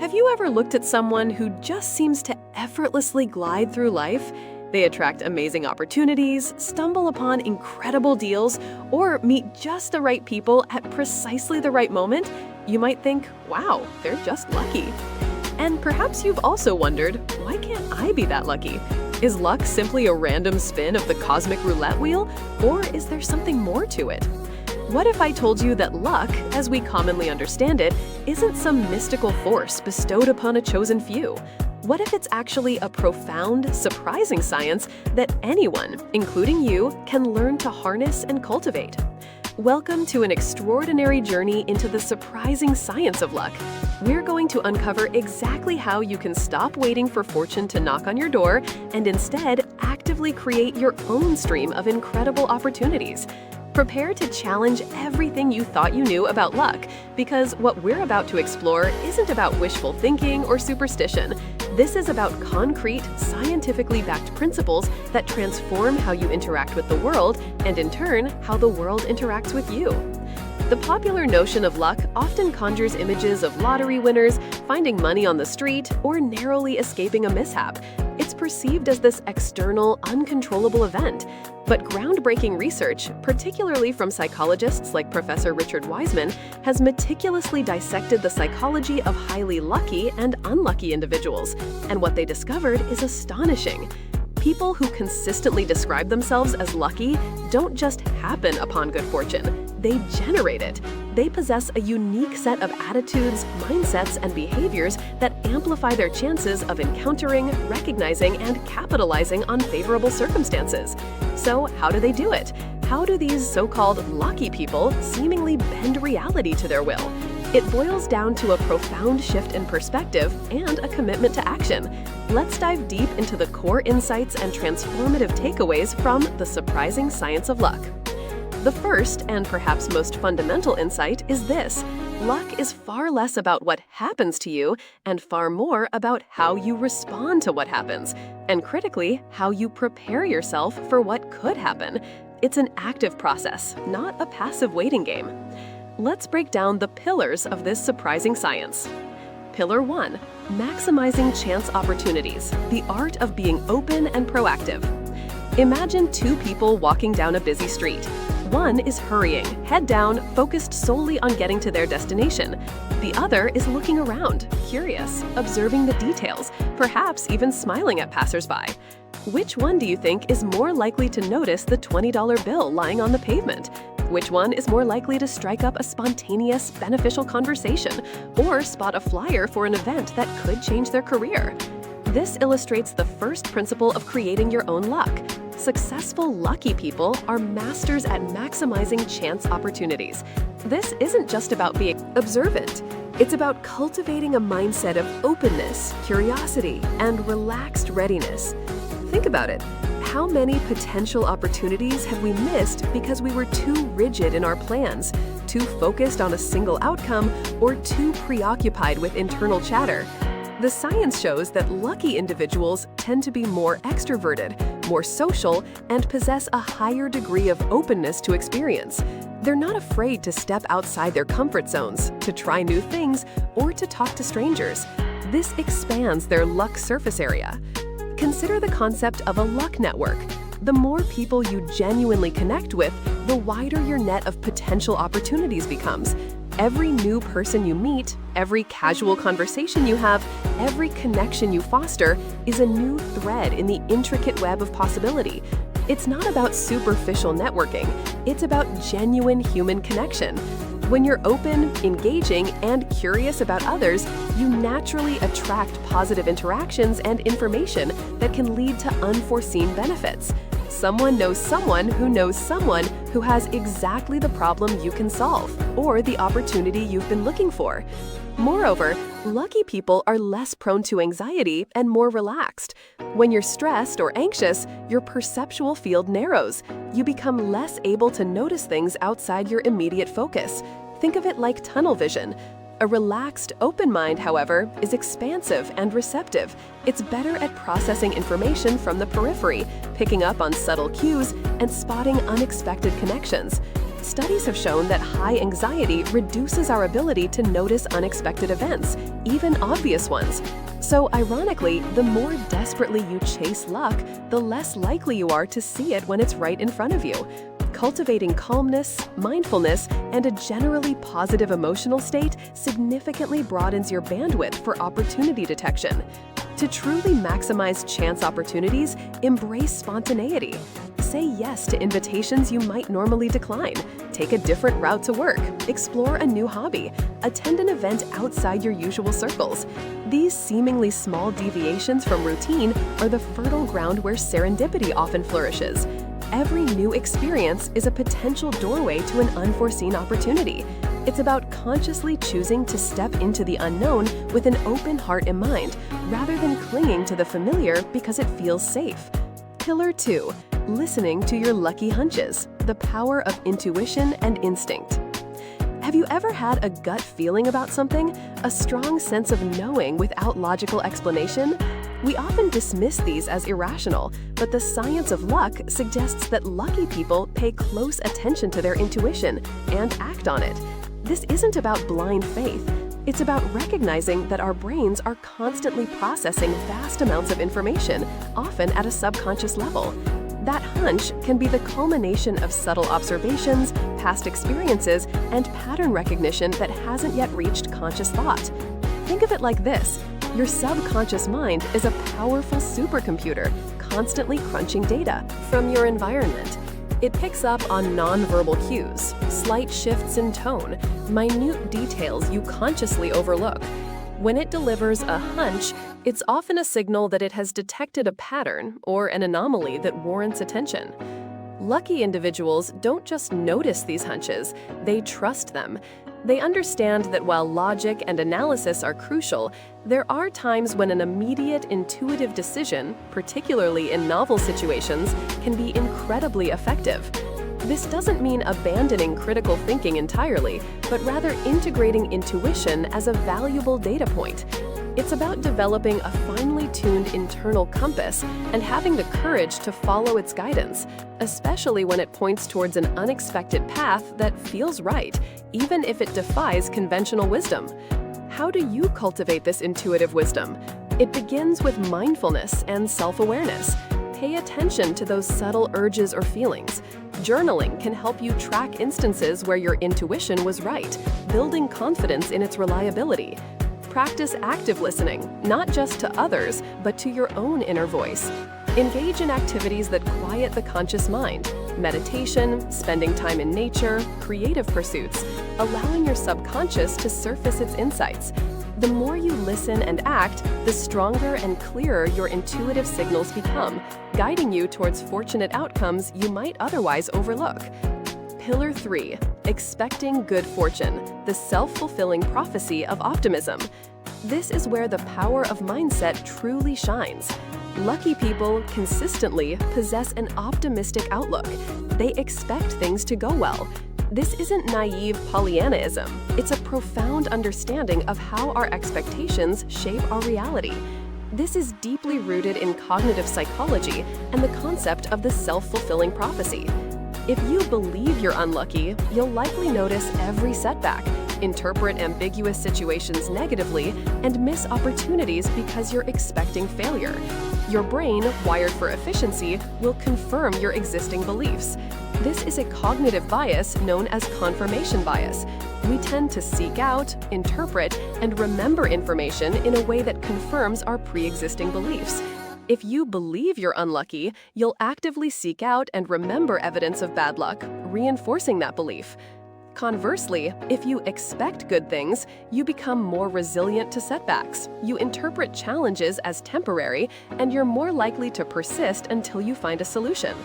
Have you ever looked at someone who just seems to effortlessly glide through life? They attract amazing opportunities, stumble upon incredible deals, or meet just the right people at precisely the right moment. You might think, wow, they're just lucky. And perhaps you've also wondered, why can't I be that lucky? Is luck simply a random spin of the cosmic roulette wheel, or is there something more to it? What if I told you that luck, as we commonly understand it, isn't some mystical force bestowed upon a chosen few? What if it's actually a profound, surprising science that anyone, including you, can learn to harness and cultivate? Welcome to an extraordinary journey into the surprising science of luck. We're going to uncover exactly how you can stop waiting for fortune to knock on your door and instead actively create your own stream of incredible opportunities. Prepare to challenge everything you thought you knew about luck, because what we're about to explore isn't about wishful thinking or superstition. This is about concrete, scientifically backed principles that transform how you interact with the world and, in turn, how the world interacts with you. The popular notion of luck often conjures images of lottery winners, finding money on the street, or narrowly escaping a mishap. It's perceived as this external, uncontrollable event. But groundbreaking research, particularly from psychologists like Professor Richard Wiseman, has meticulously dissected the psychology of highly lucky and unlucky individuals. And what they discovered is astonishing. People who consistently describe themselves as lucky don't just happen upon good fortune. They generate it. They possess a unique set of attitudes, mindsets, and behaviors that amplify their chances of encountering, recognizing, and capitalizing on favorable circumstances. So, how do they do it? How do these so-called lucky people seemingly bend reality to their will? It boils down to a profound shift in perspective and a commitment to action. Let's dive deep into the core insights and transformative takeaways from the surprising science of luck. The first, and perhaps most fundamental insight, is this: luck is far less about what happens to you and far more about how you respond to what happens, and critically, how you prepare yourself for what could happen. It's an active process, not a passive waiting game. Let's break down the pillars of this surprising science. Pillar 1. Maximizing chance opportunities, the art of being open and proactive. Imagine two people walking down a busy street. One is hurrying, head down, focused solely on getting to their destination. The other is looking around, curious, observing the details, perhaps even smiling at passersby. Which one do you think is more likely to notice the $20 bill lying on the pavement? Which one is more likely to strike up a spontaneous, beneficial conversation or spot a flyer for an event that could change their career? This illustrates the first principle of creating your own luck. Successful, lucky people are masters at maximizing chance opportunities. This isn't just about being observant. It's about cultivating a mindset of openness, curiosity, and relaxed readiness. Think about it. How many potential opportunities have we missed because we were too rigid in our plans, too focused on a single outcome, or too preoccupied with internal chatter? The science shows that lucky individuals tend to be more extroverted, more social, and possess a higher degree of openness to experience. They're not afraid to step outside their comfort zones, to try new things, or to talk to strangers. This expands their luck surface area. Consider the concept of a luck network. The more people you genuinely connect with, the wider your net of potential opportunities becomes. Every new person you meet, every casual conversation you have, every connection you foster is a new thread in the intricate web of possibility. It's not about superficial networking, it's about genuine human connection. When you're open, engaging, and curious about others, you naturally attract positive interactions and information that can lead to unforeseen benefits. Someone knows someone who has exactly the problem you can solve, or the opportunity you've been looking for. Moreover, lucky people are less prone to anxiety and more relaxed. When you're stressed or anxious, your perceptual field narrows. You become less able to notice things outside your immediate focus. Think of it like tunnel vision. A relaxed, open mind, however, is expansive and receptive. It's better at processing information from the periphery, picking up on subtle cues, and spotting unexpected connections. Studies have shown that high anxiety reduces our ability to notice unexpected events, even obvious ones. So ironically, the more desperately you chase luck, the less likely you are to see it when it's right in front of you. Cultivating calmness, mindfulness, and a generally positive emotional state significantly broadens your bandwidth for opportunity detection. To truly maximize chance opportunities, embrace spontaneity. Say yes to invitations you might normally decline. Take a different route to work. Explore a new hobby. Attend an event outside your usual circles. These seemingly small deviations from routine are the fertile ground where serendipity often flourishes. Every new experience is a potential doorway to an unforeseen opportunity. It's about consciously choosing to step into the unknown with an open heart and mind, rather than clinging to the familiar because it feels safe. Pillar 2. Listening to your lucky hunches, the power of intuition and instinct. Have you ever had a gut feeling about something, a strong sense of knowing without logical explanation? We often dismiss these as irrational, but the science of luck suggests that lucky people pay close attention to their intuition and act on it. This isn't about blind faith. It's about recognizing that our brains are constantly processing vast amounts of information, often at a subconscious level. That hunch can be the culmination of subtle observations, past experiences, and pattern recognition that hasn't yet reached conscious thought. Think of it like this. Your subconscious mind is a powerful supercomputer, constantly crunching data from your environment. It picks up on nonverbal cues, slight shifts in tone, minute details you consciously overlook. When it delivers a hunch, it's often a signal that it has detected a pattern or an anomaly that warrants attention. Lucky individuals don't just notice these hunches, they trust them. They understand that while logic and analysis are crucial, there are times when an immediate, intuitive decision, particularly in novel situations, can be incredibly effective. This doesn't mean abandoning critical thinking entirely, but rather integrating intuition as a valuable data point. It's about developing a finely tuned internal compass and having the courage to follow its guidance, especially when it points towards an unexpected path that feels right, even if it defies conventional wisdom. How do you cultivate this intuitive wisdom? It begins with mindfulness and self-awareness. Pay attention to those subtle urges or feelings. Journaling can help you track instances where your intuition was right, building confidence in its reliability. Practice active listening, not just to others, but to your own inner voice. Engage in activities that quiet the conscious mind. Meditation, spending time in nature, creative pursuits, allowing your subconscious to surface its insights. The more you listen and act, the stronger and clearer your intuitive signals become, guiding you towards fortunate outcomes you might otherwise overlook. Pillar 3. Expecting good fortune, the self-fulfilling prophecy of optimism. This is where the power of mindset truly shines. Lucky people consistently possess an optimistic outlook. They expect things to go well. This isn't naive Pollyannaism. It's a profound understanding of how our expectations shape our reality. This is deeply rooted in cognitive psychology and the concept of the self-fulfilling prophecy. If you believe you're unlucky, you'll likely notice every setback, interpret ambiguous situations negatively, and miss opportunities because you're expecting failure. Your brain, wired for efficiency, will confirm your existing beliefs. This is a cognitive bias known as confirmation bias. We tend to seek out, interpret, and remember information in a way that confirms our pre-existing beliefs. If you believe you're unlucky, you'll actively seek out and remember evidence of bad luck, reinforcing that belief. Conversely, if you expect good things, you become more resilient to setbacks. You interpret challenges as temporary, and you're more likely to persist until you find a solution.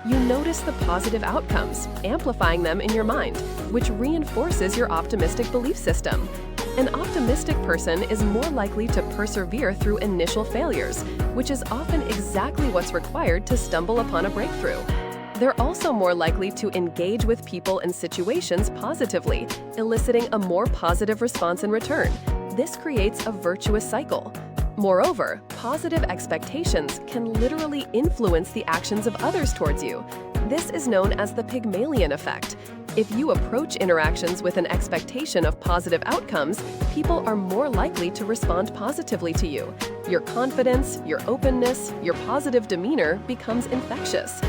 You notice the positive outcomes, amplifying them in your mind, which reinforces your optimistic belief system. An optimistic person is more likely to persevere through initial failures, which is often exactly what's required to stumble upon a breakthrough. They're also more likely to engage with people and situations positively, eliciting a more positive response in return. This creates a virtuous cycle. Moreover, positive expectations can literally influence the actions of others towards you. This is known as the Pygmalion effect. If you approach interactions with an expectation of positive outcomes, people are more likely to respond positively to you. Your confidence, your openness, your positive demeanor becomes infectious.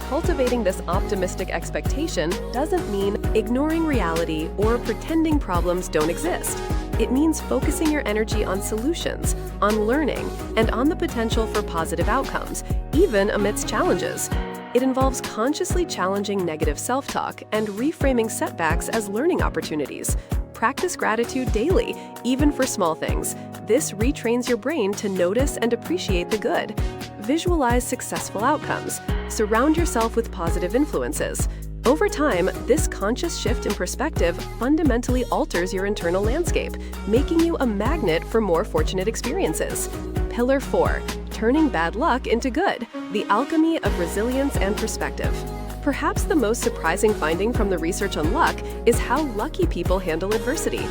Cultivating this optimistic expectation doesn't mean ignoring reality or pretending problems don't exist. It means focusing your energy on solutions, on learning, and on the potential for positive outcomes, even amidst challenges. It involves consciously challenging negative self-talk and reframing setbacks as learning opportunities. Practice gratitude daily, even for small things. This retrains your brain to notice and appreciate the good. Visualize successful outcomes. Surround yourself with positive influences. Over time, this conscious shift in perspective fundamentally alters your internal landscape, making you a magnet for more fortunate experiences. Pillar 4. Turning bad luck into good. The alchemy of resilience and perspective. Perhaps the most surprising finding from the research on luck is how lucky people handle adversity.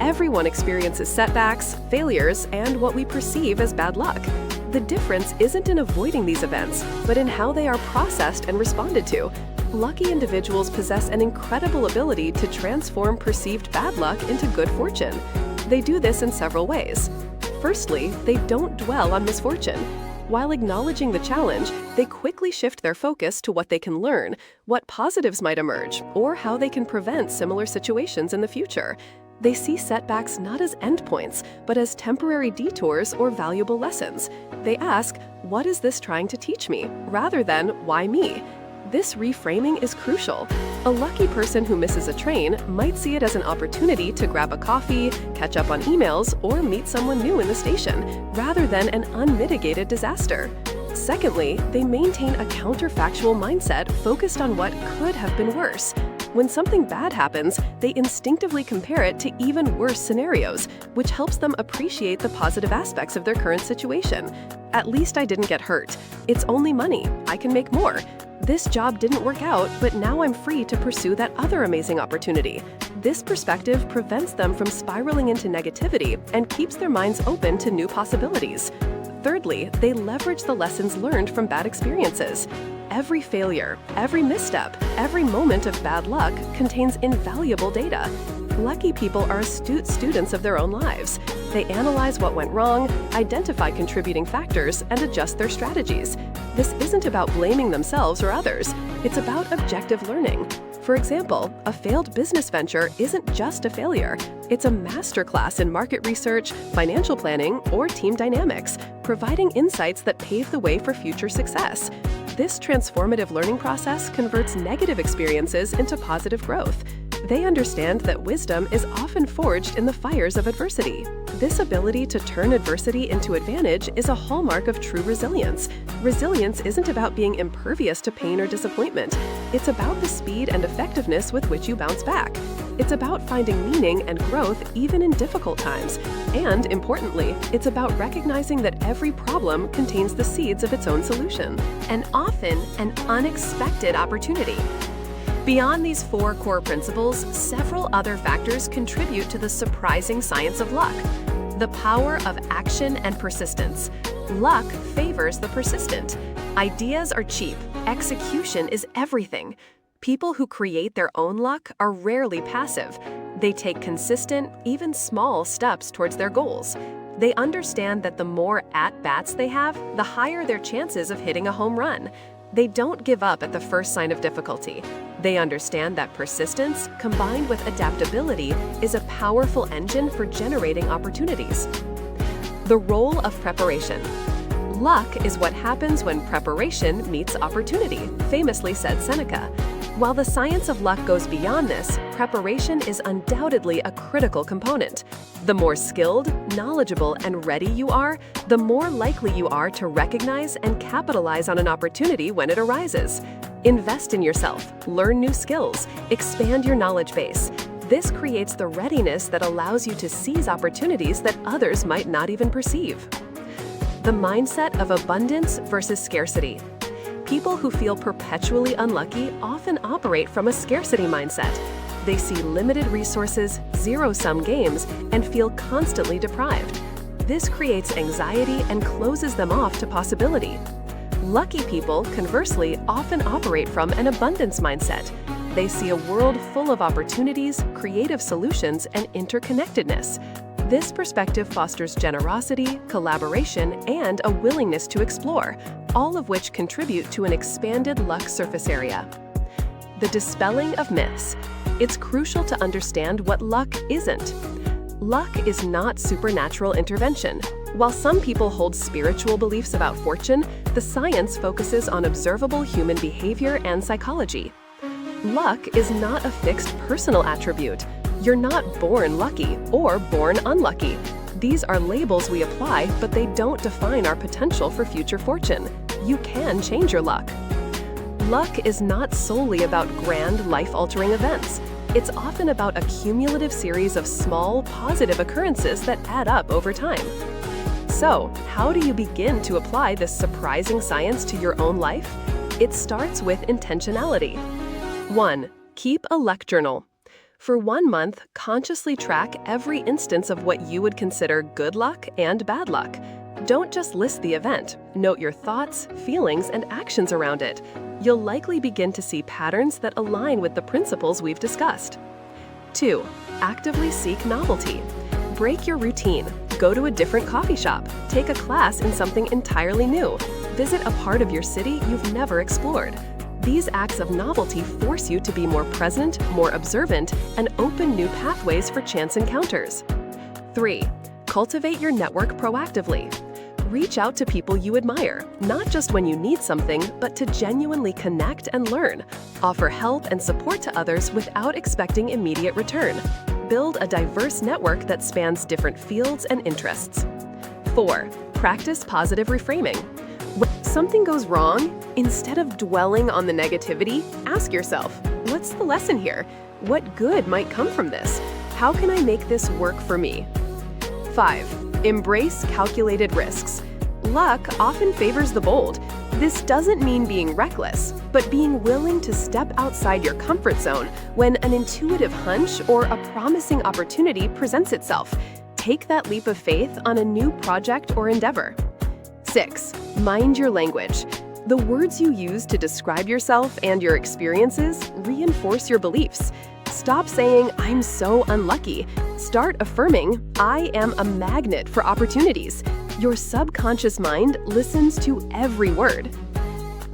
Everyone experiences setbacks, failures, and what we perceive as bad luck. The difference isn't in avoiding these events, but in how they are processed and responded to. Lucky individuals possess an incredible ability to transform perceived bad luck into good fortune. They do this in several ways. Firstly, they don't dwell on misfortune. While acknowledging the challenge, they quickly shift their focus to what they can learn, what positives might emerge, or how they can prevent similar situations in the future. They see setbacks not as endpoints, but as temporary detours or valuable lessons. They ask, "What is this trying to teach me?" rather than, "Why me?" This reframing is crucial. A lucky person who misses a train might see it as an opportunity to grab a coffee, catch up on emails, or meet someone new in the station, rather than an unmitigated disaster. Secondly, they maintain a counterfactual mindset focused on what could have been worse. When something bad happens, they instinctively compare it to even worse scenarios, which helps them appreciate the positive aspects of their current situation. At least I didn't get hurt. It's only money. I can make more. This job didn't work out, but now I'm free to pursue that other amazing opportunity. This perspective prevents them from spiraling into negativity and keeps their minds open to new possibilities. Thirdly, they leverage the lessons learned from bad experiences. Every failure, every misstep, every moment of bad luck contains invaluable data. Lucky people are astute students of their own lives. They analyze what went wrong, identify contributing factors, and adjust their strategies. This isn't about blaming themselves or others. It's about objective learning. For example, a failed business venture isn't just a failure. It's a masterclass in market research, financial planning, or team dynamics, providing insights that pave the way for future success. This transformative learning process converts negative experiences into positive growth. They understand that wisdom is often forged in the fires of adversity. This ability to turn adversity into advantage is a hallmark of true resilience. Resilience isn't about being impervious to pain or disappointment. It's about the speed and effectiveness with which you bounce back. It's about finding meaning and growth even in difficult times. And importantly, it's about recognizing that every problem contains the seeds of its own solution, and often an unexpected opportunity. Beyond these 4 core principles, several other factors contribute to the surprising science of luck. The power of action and persistence. Luck favors the persistent. Ideas are cheap. Execution is everything. People who create their own luck are rarely passive. They take consistent, even small steps towards their goals. They understand that the more at-bats they have, the higher their chances of hitting a home run. They don't give up at the first sign of difficulty. They understand that persistence, combined with adaptability, is a powerful engine for generating opportunities. The role of preparation. Luck is what happens when preparation meets opportunity, famously said Seneca. While the science of luck goes beyond this, preparation is undoubtedly a critical component. The more skilled, knowledgeable, and ready you are, the more likely you are to recognize and capitalize on an opportunity when it arises. Invest in yourself, learn new skills, expand your knowledge base. This creates the readiness that allows you to seize opportunities that others might not even perceive. The mindset of abundance versus scarcity. People who feel perpetually unlucky often operate from a scarcity mindset. They see limited resources, zero-sum games, and feel constantly deprived. This creates anxiety and closes them off to possibility. Lucky people, conversely, often operate from an abundance mindset. they see a world full of opportunities, creative solutions, and interconnectedness. This perspective fosters generosity, collaboration, and a willingness to explore, all of which contribute to an expanded luck surface area. The dispelling of myths. It's crucial to understand what luck isn't. Luck is not supernatural intervention. While some people hold spiritual beliefs about fortune, the science focuses on observable human behavior and psychology. Luck is not a fixed personal attribute. You're not born lucky or born unlucky. These are labels we apply, but they don't define our potential for future fortune. You can change your luck. Luck is not solely about grand, life-altering events. It's often about a cumulative series of small, positive occurrences that add up over time. So, how do you begin to apply this surprising science to your own life? It starts with intentionality. 1. Keep a luck journal. For 1 month, consciously track every instance of what you would consider good luck and bad luck. Don't just list the event. Note your thoughts, feelings, and actions around it. You'll likely begin to see patterns that align with the principles we've discussed. 2. Actively seek novelty. Break your routine. Go to a different coffee shop. Take a class in something entirely new. Visit a part of your city you've never explored. These acts of novelty force you to be more present, more observant, and open new pathways for chance encounters. 3. Cultivate your network proactively. Reach out to people you admire, not just when you need something, but to genuinely connect and learn. Offer help and support to others without expecting immediate return. Build a diverse network that spans different fields and interests. 4. Practice positive reframing. When something goes wrong, instead of dwelling on the negativity, ask yourself, what's the lesson here? What good might come from this? How can I make this work for me? 5. Embrace calculated risks. Luck often favors the bold. This doesn't mean being reckless, but being willing to step outside your comfort zone when an intuitive hunch or a promising opportunity presents itself. Take that leap of faith on a new project or endeavor. 6. Mind your language. The words you use to describe yourself and your experiences reinforce your beliefs. Stop saying, "I'm so unlucky." Start affirming, "I am a magnet for opportunities." Your subconscious mind listens to every word.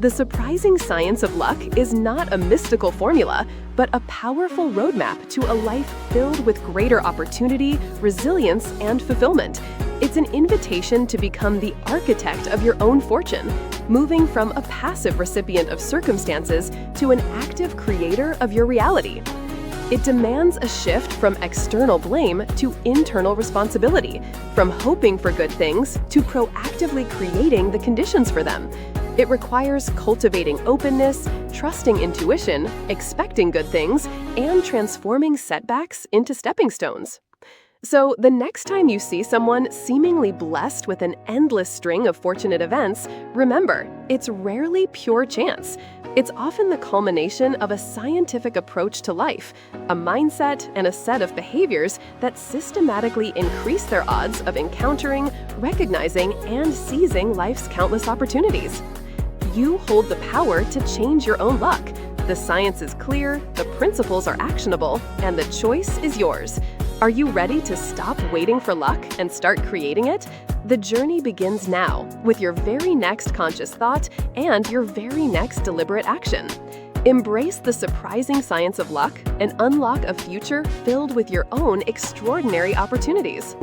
The surprising science of luck is not a mystical formula, but a powerful roadmap to a life filled with greater opportunity, resilience, and fulfillment. It's an invitation to become the architect of your own fortune, moving from a passive recipient of circumstances to an active creator of your reality. It demands a shift from external blame to internal responsibility, from hoping for good things to proactively creating the conditions for them. It requires cultivating openness, trusting intuition, expecting good things, and transforming setbacks into stepping stones. So, the next time you see someone seemingly blessed with an endless string of fortunate events, remember, it's rarely pure chance. It's often the culmination of a scientific approach to life, a mindset and a set of behaviors that systematically increase their odds of encountering, recognizing, and seizing life's countless opportunities. You hold the power to change your own luck. The science is clear, the principles are actionable, and the choice is yours. Are you ready to stop waiting for luck and start creating it? The journey begins now, with your very next conscious thought and your very next deliberate action. Embrace the surprising science of luck and unlock a future filled with your own extraordinary opportunities.